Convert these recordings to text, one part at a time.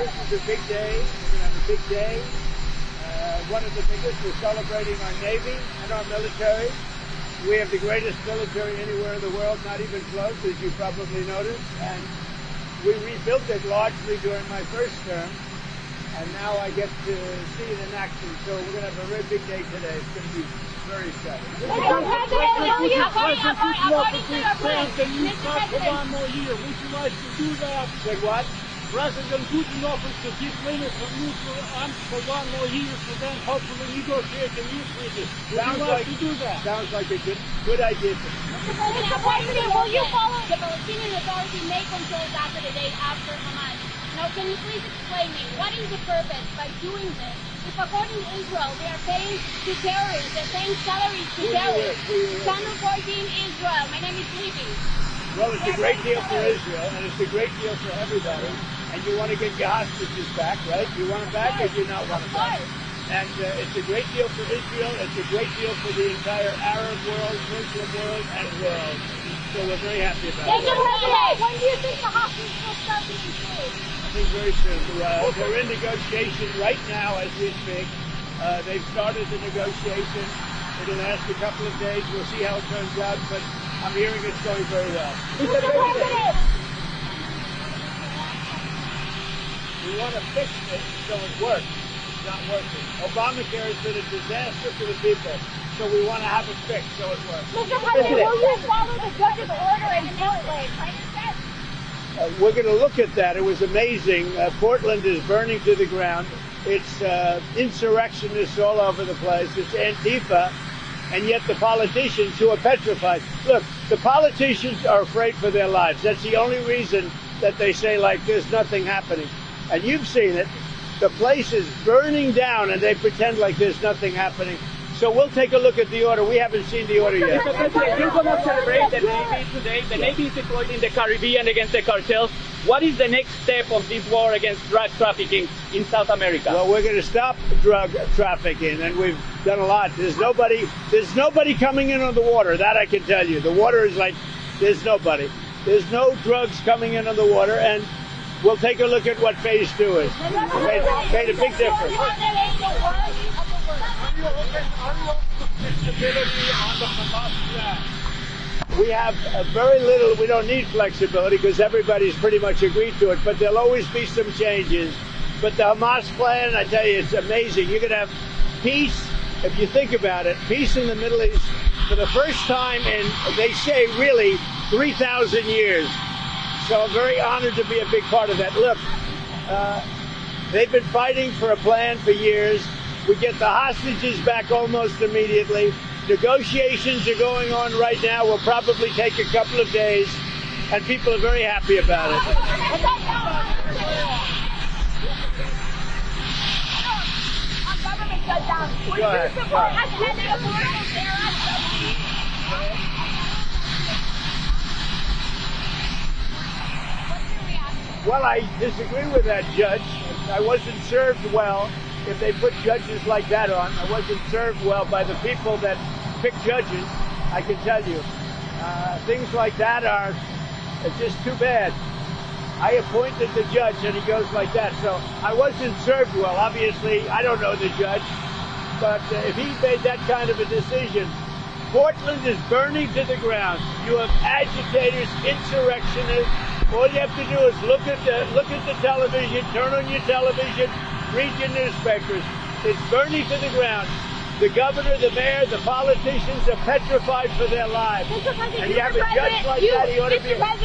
this is a big day. We're going to have a big day. One of the biggest. We're celebrating our Navy and our military. We have the greatest military anywhere in the world, not even close, as you probably noticed. And we rebuilt it largely during my first term. And now I get to see it in action. So we're going to have a very big day today. It's going to be very exciting. For 1 more year. Would you like to do that? Say what? President Putin offers to keep limits on nuclear arms for 1 more year, so then hopefully negotiate a new treaty. Would you like to do that? Sounds like a good idea. Mr. President, will you follow the Palestinian Authority may control Gaza today after Hamas? Now, can you please explain me what is the purpose by doing this? If according to Israel, they are paying to terrorists, they're paying salaries to terrorists. Channel 14 Israel. My name is Libby. Well, it's a great deal for Israel, and it's a great deal for everybody. And you want to get your hostages back, right? You want them back, or do you not want them back? And it's a great deal for Israel. It's a great deal for the entire Arab world, Muslim world, and world. So we're very happy about it. When do you think the hostages will start being freed? I think very soon. They're in negotiation right now as we speak. They've started the negotiation. It'll last a couple of days. We'll see how it turns out, but I'm hearing it's going very well. Mr. President! We want to fix it so it works. It's not working. Obamacare has been a disaster for the people, so we want to have it fixed so it works. Mr. President, will you follow the judge's order in Portland? We're going to look at that. It was amazing. Portland is burning to the ground. It's insurrectionists all over the place. It's Antifa. And yet the politicians who are petrified. Look, the politicians are afraid for their lives. That's the only reason that they say, like, there's nothing happening. And you've seen it. The place is burning down, and they pretend like there's nothing happening. So we'll take a look at the order. We haven't seen the order yet. Mr. President, you're going to celebrate the Navy today. The Navy is deployed in the Caribbean against the cartels. What is the next step of this war against drug trafficking in South America? Well, we're going to stop drug trafficking, and we've done a lot. There's nobody coming in on the water. That I can tell you. The water is like, there's nobody. There's no drugs coming in on the water, and we'll take a look at what phase 2 is. Made a big difference. We have very little. We don't need flexibility because everybody's pretty much agreed to it, but there'll always be some changes. But the Hamas plan, I tell you, it's amazing. You're going to have peace, if you think about it, peace in the Middle East for the first time in, they say, really 3,000 years. So I'm very honored to be a big part of that. Look, they've been fighting for a plan for years. We get the hostages back almost immediately. Negotiations are going on right now. Will probably take a couple of days, and people are very happy about it. Go ahead. Well, I disagree with that judge. I wasn't served well if they put judges like that on. I wasn't served well by the people that pick judges, I can tell you. Things like that are just too bad. I appointed the judge and he goes like that. So I wasn't served well. Obviously, I don't know the judge, but if he made that kind of a decision, Portland is burning to the ground. You have agitators, insurrectionists. All you have to do is look at the television, turn on your television, read your newspapers. It's burning to the ground. The governor, the mayor, the politicians are petrified for their lives. And you have a judge like that,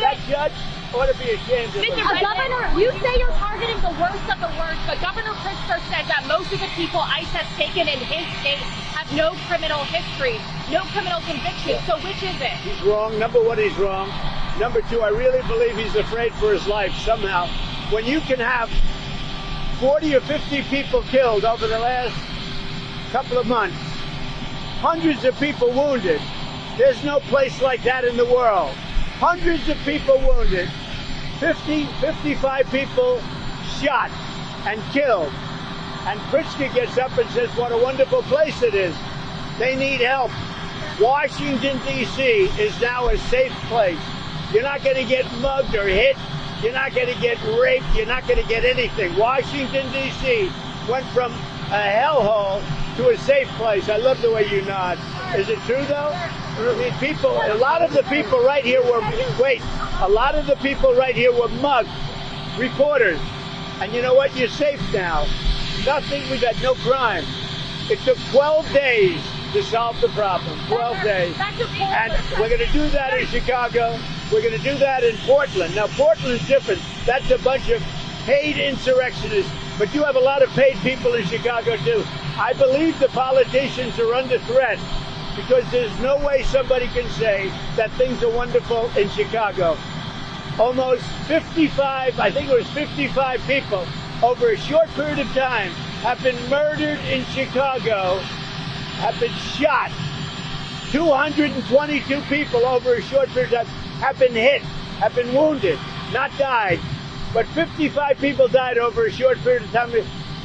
that judge ought to be ashamed of him. Governor, you say you're targeting the worst of the worst, but Governor Pritzker says that most of the people ICE has taken in his state have no criminal history, no criminal conviction. So which is it? He's wrong. Number one, he's wrong. Number two, I really believe he's afraid for his life somehow. When you can have 40 or 50 people killed over the last couple of months, hundreds of people wounded. There's no place like that in the world. Hundreds of people wounded, 50, 55 people shot and killed. And Pritzker gets up and says what a wonderful place it is. They need help. Washington, D.C. is now a safe place. You're not going to get mugged or hit You're not going to get raped. You're not going to get anything. Washington, D.C. went from a hellhole to a safe place. I love the way you nod. Is it true, though? I mean, a lot of the people right here were mugged, reporters. And you know what? You're safe now. Nothing, we got no crime. It took 12 days to solve the problem. 12 days. And we're going to do that in Chicago. We're going to do that in Portland. Now, Portland's different. That's a bunch of paid insurrectionists. But you have a lot of paid people in Chicago, too. I believe the politicians are under threat because there's no way somebody can say that things are wonderful in Chicago. Almost 55, I think it was 55 people over a short period of time have been murdered in Chicago, have been shot. 222 people over a short period of time have been hit, have been wounded, not died. But 55 people died over a short period of time.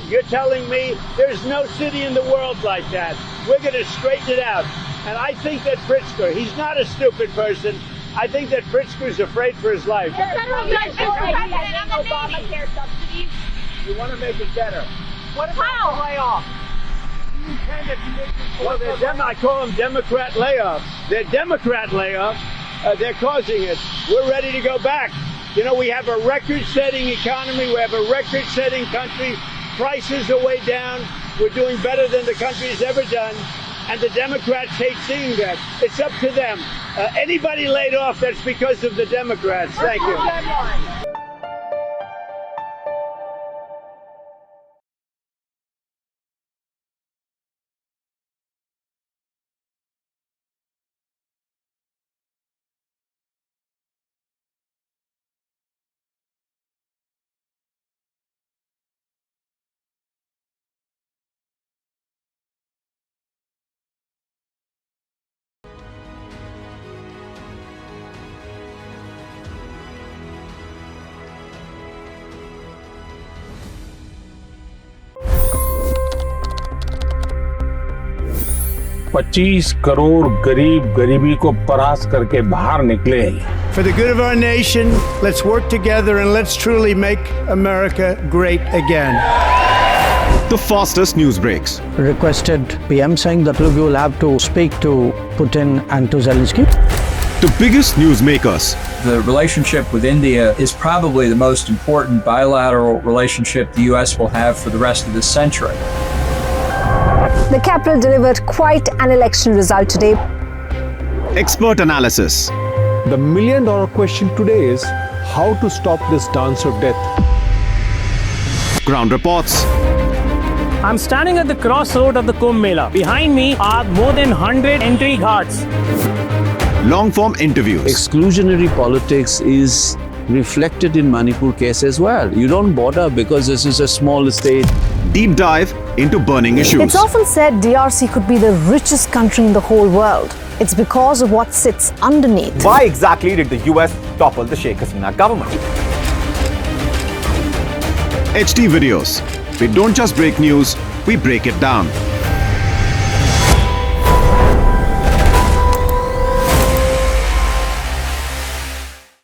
You're telling me there's no city in the world like that. We're going to straighten it out. And I think that Pritzker, he's not a stupid person. I think that Pritzker's afraid for his life. Obamacare subsidies. You want to make it better. What about layoffs? Well, I call them Democrat layoffs. They're Democrat layoffs. They're causing it. We're ready to go back. You know, we have a record-setting economy. We have a record-setting country. Prices are way down. We're doing better than the country's ever done. And the Democrats hate seeing that. It's up to them. Anybody laid off, that's because of the Democrats. Thank you. $25 crore गरीब गरीबी को परास्त करके बाहर निकले। For the good of our nation, let's work together and let's truly make America great again. The fastest news breaks. Requested PM saying that look, you will have to speak to Putin and to Zelensky. The biggest news makers. The relationship with India is probably the most important bilateral relationship the U.S. will have for the rest of this century. The capital delivered quite an election result today. Expert analysis. The million-dollar question today is how to stop this dance of death. Ground reports. I'm standing at the crossroad of the Kumbh Mela. Behind me are more than 100 entry guards. Long-form interviews. Exclusionary politics is reflected in Manipur case as well. You don't bother because this is a small state. Deep dive into burning issues. It's often said DRC could be the richest country in the whole world. It's because of what sits underneath. Why exactly did the US topple the Sheikh Hasina government? HT videos. We don't just break news, we break it down.